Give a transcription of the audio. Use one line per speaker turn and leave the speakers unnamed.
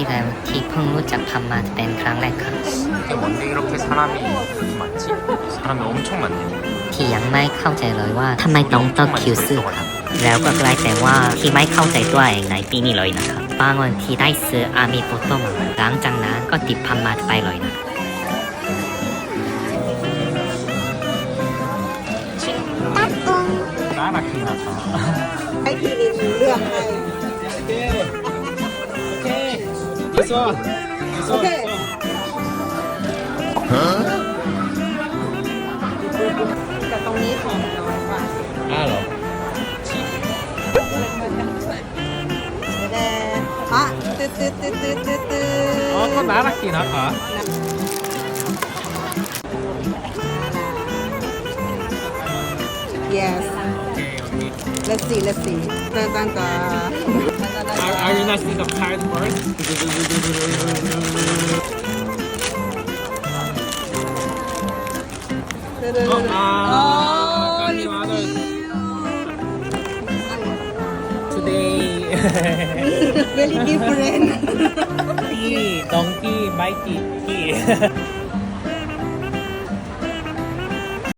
ที่แล้วที่เพิ่งรู้จักพม่าเป็นครั้งแรกครับ
근데 뭔데 이렇게 사람이 많지? 사람이 엄청 많네.
ที่ยังไม่เข้าใจเลยว่าทำไมต้องต่อคิวซื้อครับแล้วก็กลายเป็นว่าที่ไม่เข้าใจตัวเองในปีนี้เลยนะครับบางวันที่ได้ซื้ออามีโฟโต้มาหลังจากนั้นก็ติดพม่าไปเลยนะ
나라긴 하다.
ไอ้ที่รีวิวเรื่องให้
오케이. 됐어.
โอเคแต่ตรงนี้ของน้อยกว่า
알아.
แดงอ่ะตืดตืดตืดตืดตืดตืด
또 나라긴 하다.
yes let's see let's see ตั้งๆ
Are you not seeing the card first?
oh
Today.
very different
donkey, mikey.